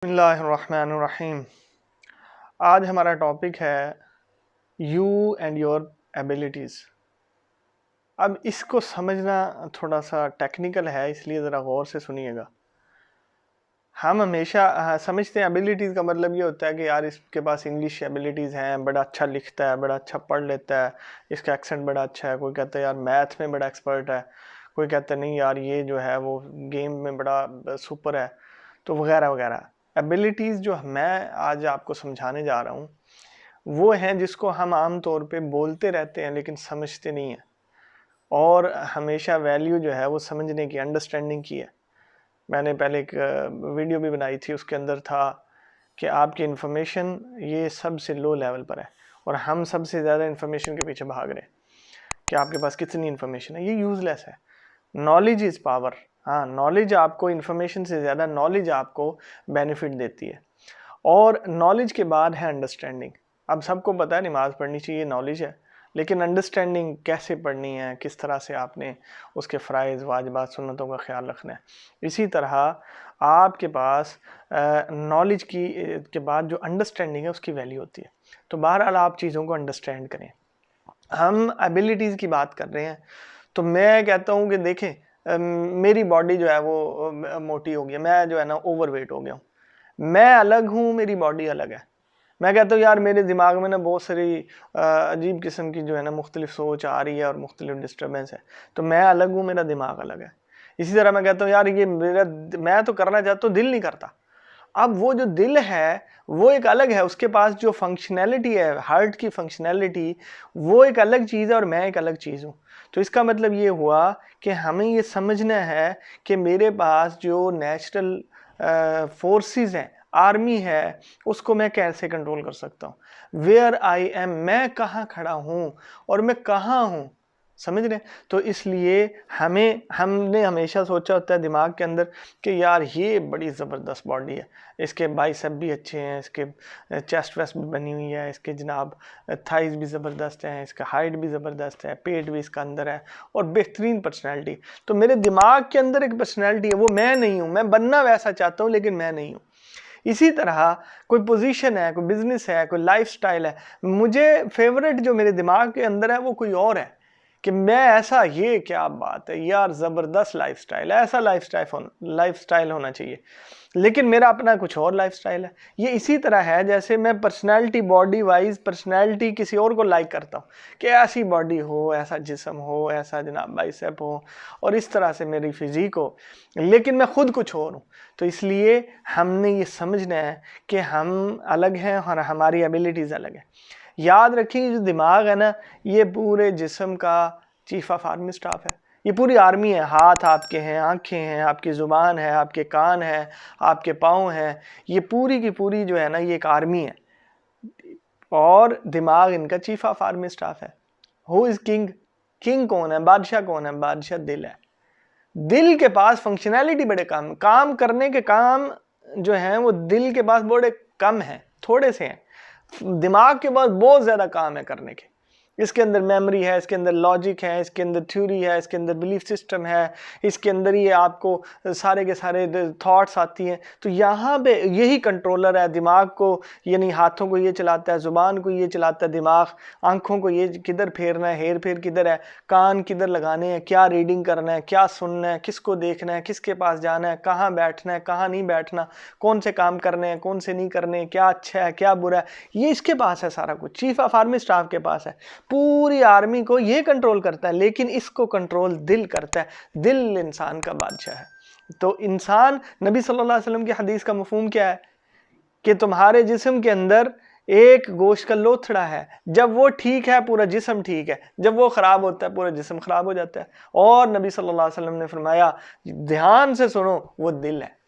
बिस्मिल्लाहिर्रहमानिर्रहीम। आज हमारा टॉपिक है यू एंड योर एबिलिटीज़। अब इसको समझना थोड़ा सा टेक्निकल है, इसलिए ज़रा गौर से सुनिएगा। हम हमेशा समझते हैं एबिलिटीज़ का मतलब ये होता है कि यार इसके पास इंग्लिश एबिलिटीज़ हैं, बड़ा अच्छा लिखता है, बड़ा अच्छा पढ़ लेता है, इसका एक्सेंट बड़ा अच्छा है। कोई कहता है यार मैथ में बड़ा एक्सपर्ट है, कोई कहता है नहीं यार ये जो है वो गेम में बड़ा सुपर है, तो वगैरह वगैरह। एबिलिटीज़ जो मैं आज आपको समझाने जा रहा हूँ वो हैं जिसको हम आम तौर पे बोलते रहते हैं लेकिन समझते नहीं हैं, और हमेशा वैल्यू जो है वो समझने की, अंडरस्टैंडिंग की है। मैंने पहले एक वीडियो भी बनाई थी, उसके अंदर था कि आपकी इन्फॉर्मेशन ये सबसे लो लेवल पर है और हम सबसे ज़्यादा इन्फॉर्मेशन के पीछे भाग रहे हैं कि आपके पास कितनी इन्फॉर्मेशन है। ये यूज़लेस है। Knowledge is power. हाँ, नॉलेज आपको, इन्फॉर्मेशन से ज़्यादा नॉलेज आपको बेनिफिट देती है। और नॉलेज के बाद है अंडरस्टैंडिंग। अब सबको पता है नमाज़ पढ़नी चाहिए, नॉलेज है, लेकिन अंडरस्टैंडिंग कैसे पढ़नी है, किस तरह से आपने उसके फ़राइज़, वाजिबात, सुन्नतों का ख्याल रखना है। इसी तरह आपके पास नॉलेज के बाद जो अंडरस्टैंडिंग है उसकी वैल्यू होती है। तो बहरहाल आप चीज़ों को अंडरस्टैंड करें। हम एबिलिटीज़ की बात कर रहे हैं, तो मैं कहता हूँ कि देखें, मेरी बॉडी जो है वो मोटी हो गई है, मैं जो है ना ओवरवेट हो गया हूँ। मैं अलग हूँ, मेरी बॉडी अलग है। मैं कहता हूँ यार मेरे दिमाग में ना बहुत सारी अजीब किस्म की जो है ना मुख्तलिफ सोच आ रही है और मुख्तलिफ डिस्टर्बेंस है, तो मैं अलग हूँ, मेरा दिमाग अलग है। इसी तरह मैं कहता हूँ यार ये मैं तो करना चाहता हूँ, दिल नहीं करता। अब वो जो दिल है वो एक अलग है, उसके पास जो फंक्शनैलिटी है, हार्ट की फंक्शनैलिटी, वो एक अलग चीज़ है और मैं एक अलग चीज़ हूँ। तो इसका मतलब ये हुआ कि हमें ये समझना है कि मेरे पास जो नेचुरल फोर्सेस हैं, आर्मी है, उसको मैं कैसे कंट्रोल कर सकता हूँ। वेयर आई एम, मैं कहाँ खड़ा हूँ और मैं कहाँ हूँ, समझ रहे हैं। तो इसलिए हमने हमेशा सोचा होता है दिमाग के अंदर कि यार ये बड़ी ज़बरदस्त बॉडी है, इसके बाइसेप भी अच्छे हैं, इसके चेस्ट वेस्ट भी बनी हुई है, इसके जनाब थाइज भी ज़बरदस्त हैं, इसका हाइट भी ज़बरदस्त है, पेट भी इसका अंदर है और बेहतरीन पर्सनैलिटी। तो मेरे दिमाग के अंदर एक पर्सनैलिटी है, वो मैं नहीं हूँ। मैं बनना वैसा चाहता हूँ लेकिन मैं नहीं हूँ। इसी तरह कोई पोजीशन है, कोई बिजनेस है, कोई लाइफस्टाइल है, मुझे फेवरेट जो मेरे दिमाग के अंदर है वो कोई और है कि मैं ऐसा, ये क्या बात है यार, ज़बरदस्त लाइफस्टाइल है, ऐसा लाइफस्टाइल होना चाहिए, लेकिन मेरा अपना कुछ और लाइफस्टाइल है। ये इसी तरह है जैसे मैं पर्सनैलिटी, बॉडी वाइज पर्सनैलिटी किसी और को लाइक करता हूँ कि ऐसी बॉडी हो, ऐसा जिस्म हो, ऐसा जनाब बाइसेप हो और इस तरह से मेरी फिजिक हो, लेकिन मैं खुद कुछ और हूँ। तो इसलिए हमने ये समझना है कि हम अलग हैं और हमारी एबिलिटीज़ अलग है। याद रखिए, जो दिमाग है ना, ये पूरे जिस्म का चीफ ऑफ आर्मी स्टाफ है। ये पूरी आर्मी है। हाथ आपके हैं, आंखें हैं, आपकी ज़ुबान है, आपके कान हैं, आपके पाँव हैं, ये पूरी की पूरी जो है ना ये एक आर्मी है और दिमाग इनका चीफ ऑफ आर्मी स्टाफ है। Who is king? किंग कौन है? बादशाह कौन है? बादशाह दिल है। दिल के पास फंक्शनैलिटी बड़े काम करने के काम जो हैं वो दिल के पास बड़े कम हैं, थोड़े से हैं। दिमाग के पास बहुत ज़्यादा काम है करने के। इसके अंदर मेमोरी है, इसके अंदर लॉजिक है, इसके अंदर थ्योरी है, इसके अंदर बिलीफ सिस्टम है, इसके अंदर ये आपको सारे के सारे थॉट्स आती हैं। तो यहाँ पे यही कंट्रोलर है दिमाग को, यानी हाथों को ये चलाता है, ज़ुबान को ये चलाता है दिमाग, आंखों को ये किधर फेरना है, हेर फेर किधर है, कान किधर लगाने हैं, क्या रीडिंग करना है, क्या सुनना है, किसको देखना है, किसके पास जाना है, कहाँ बैठना है, कहाँ नहीं बैठना, कौन से काम करने हैं, कौन से नहीं करने हैं, क्या अच्छा है, क्या बुरा है, ये इसके पास है सारा कुछ। चीफ ऑफ आर्मी स्टाफ के पास है। पूरी आर्मी को ये कंट्रोल करता है, लेकिन इसको कंट्रोल दिल करता है। दिल इंसान का बादशाह है। तो इंसान, नबी सल्लल्लाहु अलैहि वसल्लम की हदीस का मफहूम क्या है कि तुम्हारे जिस्म के अंदर एक गोश्त का लोथड़ा है, जब वो ठीक है पूरा जिस्म ठीक है, जब वो ख़राब होता है पूरा जिस्म ख़राब हो जाता है। और नबी सल्लल्लाहु अलैहि वसल्लम ने फरमाया, ध्यान से सुनो, वो दिल है।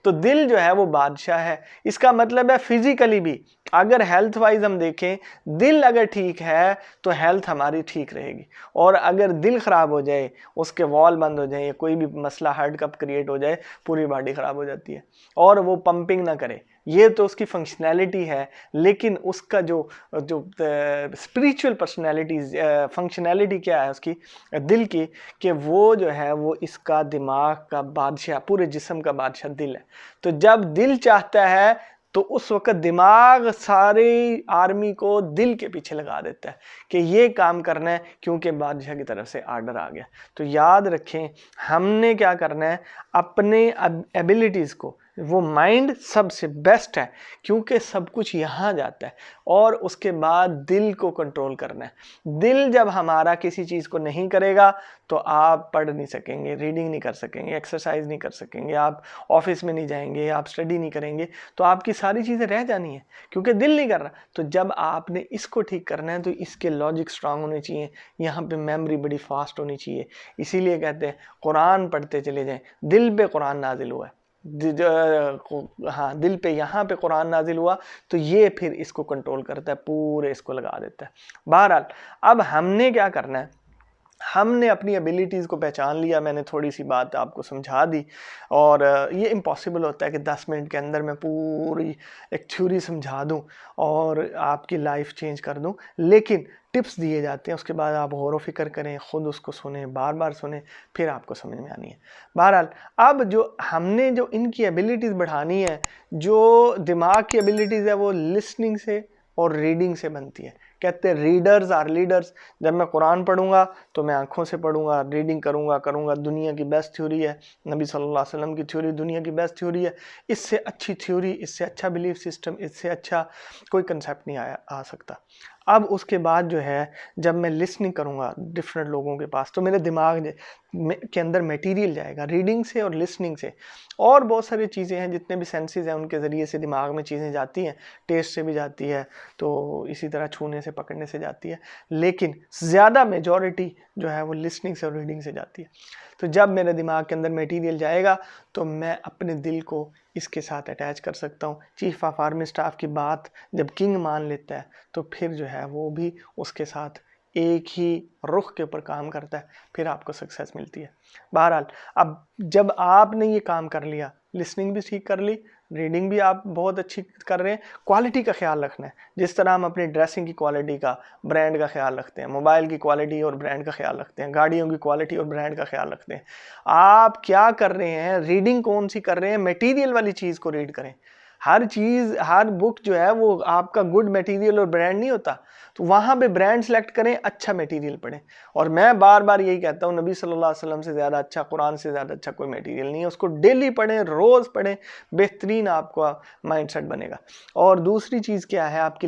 तो दिल जो है वो बादशाह है। इसका मतलब है फिजिकली भी अगर हेल्थ वाइज हम देखें, दिल अगर ठीक है तो हेल्थ हमारी ठीक रहेगी, और अगर दिल ख़राब हो जाए, उसके वॉल बंद हो जाए या कोई भी मसला हार्ट कप क्रिएट हो जाए, पूरी बॉडी ख़राब हो जाती है। और वो पंपिंग ना करे, ये तो उसकी फंक्शनैलिटी है, लेकिन उसका जो जो स्पिरिचुअल पर्सनैलिटीज फंक्शनैलिटी क्या है उसकी, दिल की, कि वो जो है वो इसका दिमाग का बादशाह, पूरे जिस्म का बादशाह दिल है। तो जब दिल चाहता है तो उस वक्त दिमाग सारी आर्मी को दिल के पीछे लगा देता है कि ये काम करना है, क्योंकि बादशाह की तरफ से आर्डर आ गया। तो याद रखें, हमने क्या करना है, अपने एबिलिटीज़ को, वो माइंड सबसे बेस्ट है क्योंकि सब कुछ यहाँ जाता है, और उसके बाद दिल को कंट्रोल करना है। दिल जब हमारा किसी चीज़ को नहीं करेगा तो आप पढ़ नहीं सकेंगे, रीडिंग नहीं कर सकेंगे, एक्सरसाइज नहीं कर सकेंगे, आप ऑफिस में नहीं जाएंगे, आप स्टडी नहीं करेंगे, तो आपकी सारी चीज़ें रह जानी है क्योंकि दिल नहीं कर रहा। तो जब आपने इसको ठीक करना है तो इसके लॉजिक स्ट्रांग होने चाहिए, यहाँ पे मेमोरी बड़ी फास्ट होनी चाहिए। इसीलिए कहते हैं कुरान पढ़ते चले जाएं, दिल पे कुरान नाजिल हुआ है, हाँ दिल पे, यहाँ पे कुरान नाजिल हुआ, तो ये फिर इसको कंट्रोल करता है, पूरे इसको लगा देता है। बहरहाल अब हमने क्या करना है, हमने अपनी एबिलिटीज़ को पहचान लिया, मैंने थोड़ी सी बात आपको समझा दी, और ये इम्पॉसिबल होता है कि 10 मिनट के अंदर मैं पूरी एक थ्योरी समझा दूं और आपकी लाइफ चेंज कर दूं, लेकिन टिप्स दिए जाते हैं, उसके बाद आप गौर व फिक्र करें, ख़ुद उसको सुने, बार बार सुने, फिर आपको समझ में आनी है। बहरहाल अब जो हमने जो इनकी एबिलिटीज़ बढ़ानी है, जो दिमाग की एबिलिटीज़ है वो लिसनिंग से और रीडिंग से बनती है। कहते हैं रीडर्स आर लीडर्स। जब मैं कुरान पढ़ूंगा तो मैं आंखों से पढ़ूंगा, रीडिंग करूंगा, दुनिया की बेस्ट थ्योरी है, नबी सल्लल्लाहु अलैहि वसल्लम की थ्योरी दुनिया की बेस्ट थ्योरी है। इससे अच्छी थ्योरी, इससे अच्छा बिलीफ सिस्टम, इससे अच्छा कोई कंसेप्ट नहीं आ सकता। अब उसके बाद जो है, जब मैं लिसनिंग करूंगा डिफरेंट लोगों के पास, तो मेरे दिमाग के अंदर मटेरियल जाएगा रीडिंग से और लिसनिंग से। और बहुत सारी चीज़ें हैं, जितने भी सेंसेस हैं उनके ज़रिए से दिमाग में चीज़ें जाती हैं, टेस्ट से भी जाती है, तो इसी तरह छूने से, पकड़ने से जाती है, लेकिन ज़्यादा मेजॉरिटी जो है वो लिसनिंग से और रीडिंग से जाती है। तो जब मेरे दिमाग के अंदर मटेरियल जाएगा तो मैं अपने दिल को इसके साथ अटैच कर सकता हूँ। चीफ ऑफ आर्मी स्टाफ की बात जब किंग मान लेता है तो फिर जो है वो भी उसके साथ एक ही रुख के ऊपर काम करता है, फिर आपको सक्सेस मिलती है। बहरहाल अब जब आपने ये काम कर लिया, लिसनिंग भी ठीक कर ली, रीडिंग भी आप बहुत अच्छी कर रहे हैं, क्वालिटी का ख्याल रखना है। जिस तरह हम अपनी ड्रेसिंग की क्वालिटी का, ब्रांड का ख्याल रखते हैं, मोबाइल की क्वालिटी और ब्रांड का ख्याल रखते हैं, गाड़ियों की क्वालिटी और ब्रांड का ख्याल रखते हैं, आप क्या कर रहे हैं, रीडिंग कौन सी कर रहे हैं, मटेरियल वाली चीज़ को रीड करें। हर चीज़, हर बुक जो है वो आपका गुड मटेरियल और ब्रांड नहीं होता, तो वहाँ पे ब्रांड सेलेक्ट करें, अच्छा मटेरियल पढ़ें। और मैं बार बार यही कहता हूँ, नबी सल्लल्लाहु अलैहि वसल्लम से ज़्यादा अच्छा, कुरान से ज़्यादा अच्छा कोई मटेरियल नहीं है, उसको डेली पढ़ें, रोज़ पढ़ें, बेहतरीन आपका माइंडसेट बनेगा। और दूसरी चीज़ क्या है, आपकी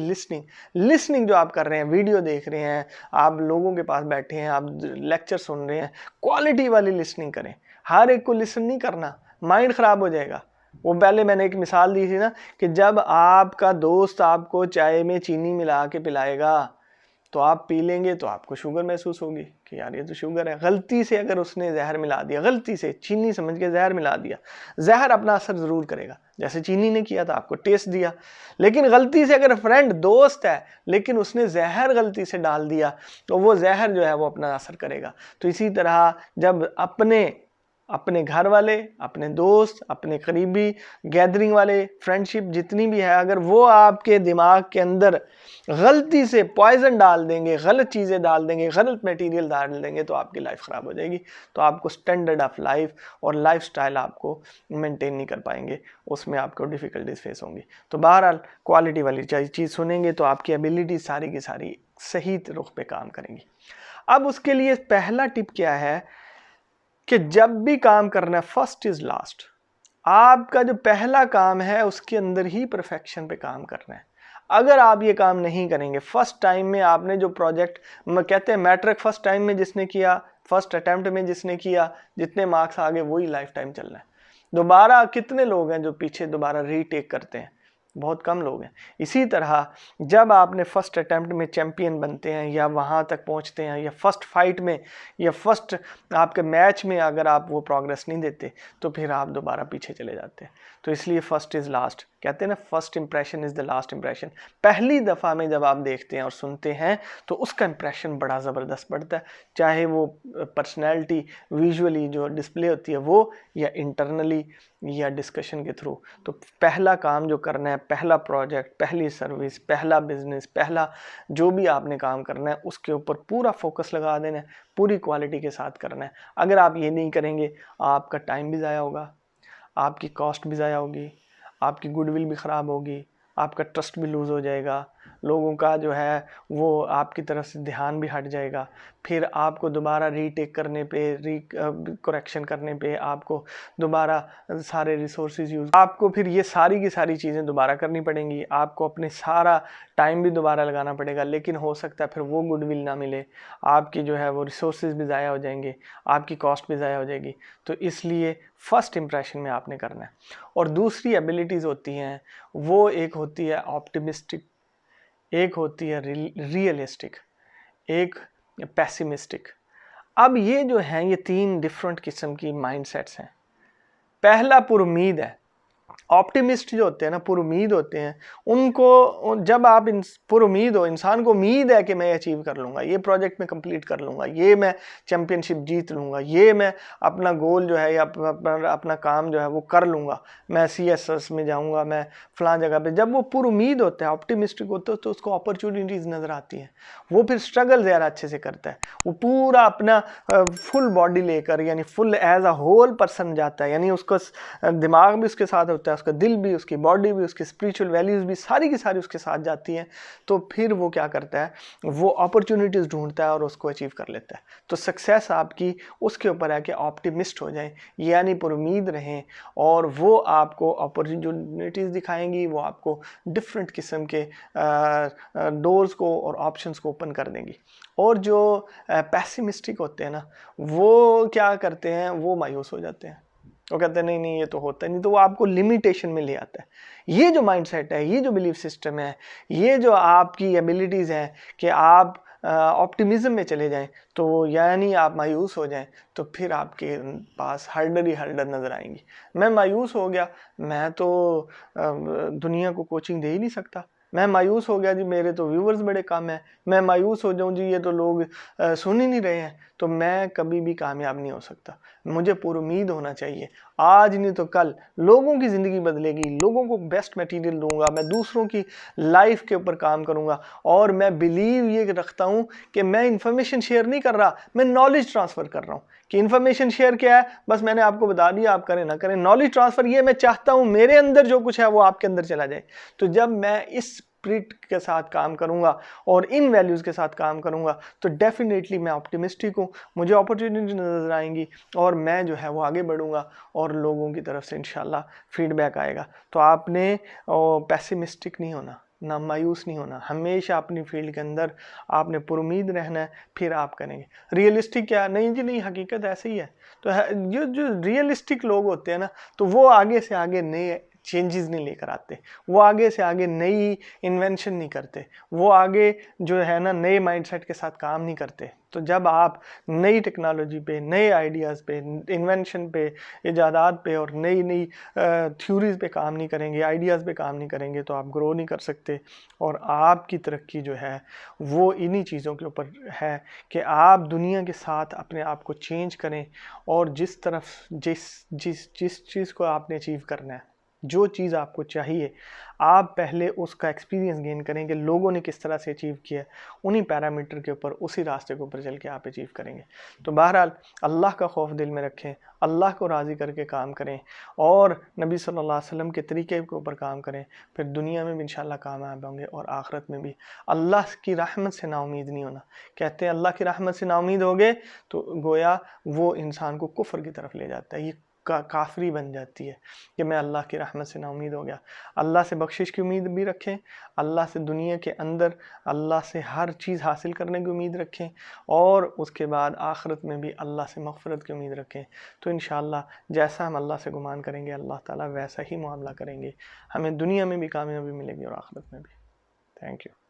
लिसनिंग जो आप कर रहे हैं, वीडियो देख रहे हैं, आप लोगों के पास बैठे हैं, आप लेक्चर सुन रहे हैं, क्वालिटी वाली लिसनिंग करें। हर एक को लिसन नहीं करना, माइंड ख़राब हो जाएगा। वो पहले मैंने एक मिसाल दी थी ना, कि जब आपका दोस्त आपको चाय में चीनी मिला के पिलाएगा तो आप पी लेंगे तो आपको शुगर महसूस होगी कि यार ये तो शुगर है। गलती से अगर उसने जहर मिला दिया, गलती से चीनी समझ के जहर मिला दिया, जहर अपना असर ज़रूर करेगा, जैसे चीनी ने किया था, आपको टेस्ट दिया। लेकिन गलती से अगर फ्रेंड, दोस्त है, लेकिन उसने जहर गलती से डाल दिया, तो वो जहर जो है वो अपना असर करेगा। तो इसी तरह जब अपने घर वाले, अपने दोस्त, अपने करीबी गैदरिंग वाले, फ्रेंडशिप जितनी भी है, अगर वो आपके दिमाग के अंदर गलती से पॉइजन डाल देंगे, गलत चीज़ें डाल देंगे, गलत मटेरियल डाल देंगे, तो आपकी लाइफ ख़राब हो जाएगी। तो आपको स्टैंडर्ड ऑफ लाइफ और लाइफ स्टाइल आपको मेंटेन नहीं कर पाएंगे, उसमें आपको डिफ़िकल्टीज फेस होंगी। तो बहरहाल क्वालिटी वाली चीज़ सुनेंगे तो आपकी एबिलिटी सारी की सारी सही रुख पे काम करेंगी। अब उसके लिए पहला टिप क्या है कि जब भी काम करना है, फर्स्ट इज लास्ट। आपका जो पहला काम है उसके अंदर ही परफेक्शन पे काम करना है। अगर आप ये काम नहीं करेंगे, फर्स्ट टाइम में आपने जो प्रोजेक्ट, कहते हैं मैट्रिक फर्स्ट टाइम में जिसने किया, फर्स्ट अटेम्प्ट में जिसने किया, जितने मार्क्स आ गए वही लाइफ टाइम चलना है। दोबारा कितने लोग हैं जो पीछे दोबारा रीटेक करते हैं? बहुत कम लोग हैं। इसी तरह जब आपने फर्स्ट अटेम्प्ट में चैम्पियन बनते हैं या वहाँ तक पहुँचते हैं, या फर्स्ट फाइट में या फर्स्ट आपके मैच में अगर आप वो प्रोग्रेस नहीं देते तो फिर आप दोबारा पीछे चले जाते हैं। तो तो इसलिए फर्स्ट इज़ लास्ट, कहते हैं ना first impression is the last impression. पहली दफ़ा में जब आप देखते हैं और सुनते हैं तो उसका इंप्रेशन बड़ा ज़बरदस्त पड़ता है, चाहे वो पर्सनैलिटी विजुअली जो डिस्प्ले होती है वो, या इंटरनली या डिस्कशन के थ्रू। तो पहला काम जो करना है, पहला प्रोजेक्ट, पहली सर्विस, पहला बिजनेस, पहला जो भी आपने काम करना है उसके ऊपर पूरा फोकस लगा देना है, पूरी क्वालिटी के साथ करना है। अगर आप ये नहीं करेंगे आपका टाइम भी ज़ाया होगा, आपकी कॉस्ट भी ज़ाया होगी, आपकी गुडविल भी ख़राब होगी, आपका ट्रस्ट भी लूज़ हो जाएगा, लोगों का जो है वो आपकी तरफ से ध्यान भी हट जाएगा। फिर आपको दोबारा रीटेक करने पे, करेक्शन करने पे आपको दोबारा सारे रिसोर्सेज यूज़, आपको फिर ये सारी की सारी चीज़ें दोबारा करनी पड़ेंगी, आपको अपने सारा टाइम भी दोबारा लगाना पड़ेगा, लेकिन हो सकता है फिर वो गुडविल ना मिले, आपकी जो है वो रिसोर्सेज भी ज़ाया हो जाएंगे, आपकी कॉस्ट भी ज़ाया हो जाएगी। तो इसलिए फर्स्ट इंप्रेशन में आपने करना है। और दूसरी एबिलिटीज़ होती हैं, वो एक होती है ऑप्टिमिस्टिक, एक होती है रियलिस्टिक, एक पेसिमिस्टिक। अब ये जो हैं ये 3 डिफरेंट किस्म की माइंडसेट्स हैं। पहला पुरुमीद है। ऑप्टिमिस्ट जो होते हैं ना, पुरुमीद होते हैं, उनको जब आप पुरुमीद हो, इंसान को उम्मीद है कि मैं अचीव कर लूँगा, ये प्रोजेक्ट में कंप्लीट कर लूँगा, ये मैं चैम्पियनशिप जीत लूँगा, ये मैं अपना गोल जो है या अपना काम जो है वो कर लूँगा, मैं CSS में जाऊँगा, मैं फ़लाँ जगह पे, जब वो पुरुमीद होता है, ऑप्टिमिस्टिक होता है, तो उसको अपॉर्चुनिटीज़ नज़र आती हैं, वो फिर स्ट्रगल ज़्यादा अच्छे से करता है, वो पूरा अपना फुल बॉडी लेकर, यानी full as a whole person जाता है, यानी उसको दिमाग भी उसके साथ होता है, उसका दिल भी, उसकी बॉडी भी, उसकी स्पिरिचुअल वैल्यूज़ भी सारी की सारी उसके साथ जाती हैं। तो फिर वो क्या करता है, वो अपॉर्चुनिटीज़ ढूंढता है और उसको अचीव कर लेता है। तो सक्सेस आपकी उसके ऊपर है कि ऑप्टिमिस्ट हो जाएं, यानी पुरुमीद रहें, और वो आपको अपॉर्चुनिटीज़ दिखाएंगी, वो आपको डिफरेंट किस्म के डोर्स को और ऑप्शंस को ओपन कर देंगी। और जो पैसिमिस्टिक होते हैं ना, वो क्या करते हैं, वो मायूस हो जाते हैं, वो कहते हैं नहीं नहीं ये तो होता नहीं, तो वो आपको लिमिटेशन में ले आता है। ये जो माइंडसेट है, ये जो बिलीफ सिस्टम है, ये जो आपकी एबिलिटीज़ हैं कि आप ऑप्टिमिज्म में चले जाएं, तो यानी आप मायूस हो जाएं, तो फिर आपके पास हर्डल ही हर्डल नज़र आएंगी। मैं मायूस हो गया, मैं तो दुनिया को कोचिंग दे ही नहीं सकता, मैं मायूस हो गया जी मेरे तो व्यूवर्स बड़े कम हैं, मैं मायूस हो जाऊं जी ये तो लोग सुन ही नहीं रहे हैं, तो मैं कभी भी कामयाब नहीं हो सकता। मुझे पुरुमीद होना चाहिए, आज नहीं तो कल लोगों की ज़िंदगी बदलेगी, लोगों को बेस्ट मटेरियल दूंगा, मैं दूसरों की लाइफ के ऊपर काम करूंगा, और मैं बिलीव ये रखता हूँ कि मैं इन्फॉर्मेशन शेयर नहीं कर रहा, मैं नॉलेज ट्रांसफ़र कर रहा हूँ। कि इन्फॉर्मेशन शेयर क्या है, बस मैंने आपको बता दिया, आप करें ना करें। नॉलेज ट्रांसफ़र ये मैं चाहता हूँ मेरे अंदर जो कुछ है वो आपके अंदर चला जाए। तो जब मैं इस स्पिरिट के साथ काम करूंगा और इन वैल्यूज़ के साथ काम करूंगा, तो डेफिनेटली मैं ऑप्टिमिस्टिक हूँ, मुझे अपॉर्चुनिटी नज़र आएंगी, और मैं जो है वो आगे बढ़ूंगा, और लोगों की तरफ से इंशाल्लाह फीडबैक आएगा। तो आपने पैसिमिस्टिक नहीं होना, ना मायूस नहीं होना, हमेशा अपनी फील्ड के अंदर आपने पुरुमीद रहना है, फिर आप करेंगे। रियलिस्टिक क्या, नहीं जी नहीं, हकीकत ऐसे ही है। तो जो रियलिस्टिक लोग होते हैं ना, तो वो आगे से आगे नए चेंजेस नहीं लेकर आते, वो आगे से आगे नई इन्वेंशन नहीं करते, वो आगे जो है ना नए माइंडसेट के साथ काम नहीं करते। तो जब आप नई टेक्नोलॉजी पे, नए आइडियाज़ पे, इन्वेंशन पे, इजादात पे और नई नई थ्योरीज़ पे काम नहीं करेंगे, आइडियाज़ पे काम नहीं करेंगे, तो आप ग्रो नहीं कर सकते। और आपकी तरक्की जो है वो इन्हीं चीज़ों के ऊपर है कि आप दुनिया के साथ अपने आप को चेंज करें, और जिस तरफ जिस चीज़ को आपने अचीव करना है, जो चीज़ आपको चाहिए, आप पहले उसका एक्सपीरियंस गेन करेंगे, लोगों ने किस तरह से अचीव किया, उन्हीं पैरामीटर के ऊपर, उसी रास्ते के ऊपर चल के आप अचीव करेंगे। तो बहरहाल अल्लाह का खौफ दिल में रखें, अल्लाह को राज़ी करके काम करें, और नबी सल्लल्लाहु अलैहि वसल्लम के तरीके के ऊपर काम करें, फिर दुनिया में भी इंशाल्लाह कामयाब होंगे और आखिरत में भी। अल्लाह की रहमत से नाउमीद नहीं होना। कहते हैं अल्लाह की रहमत से नाउमीद हो गए तो गोया वो इंसान को कुफ्र की तरफ ले जाता है, ये काफरी बन जाती है कि मैं अल्लाह की रहमत से नाउमीद हो गया। अल्लाह से बख्शिश की उम्मीद भी रखें, अल्लाह से दुनिया के अंदर अल्लाह से हर चीज़ हासिल करने की उम्मीद रखें, और उसके बाद आखिरत में भी अल्लाह से मग़फ़िरत की उम्मीद रखें। तो इंशाअल्लाह जैसा हम अल्लाह से गुमान करेंगे, अल्लाह ताला वैसा ही मुआमला करेंगे, हमें दुनिया में भी कामयाबी मिलेगी और आखिरत में भी। Thank you.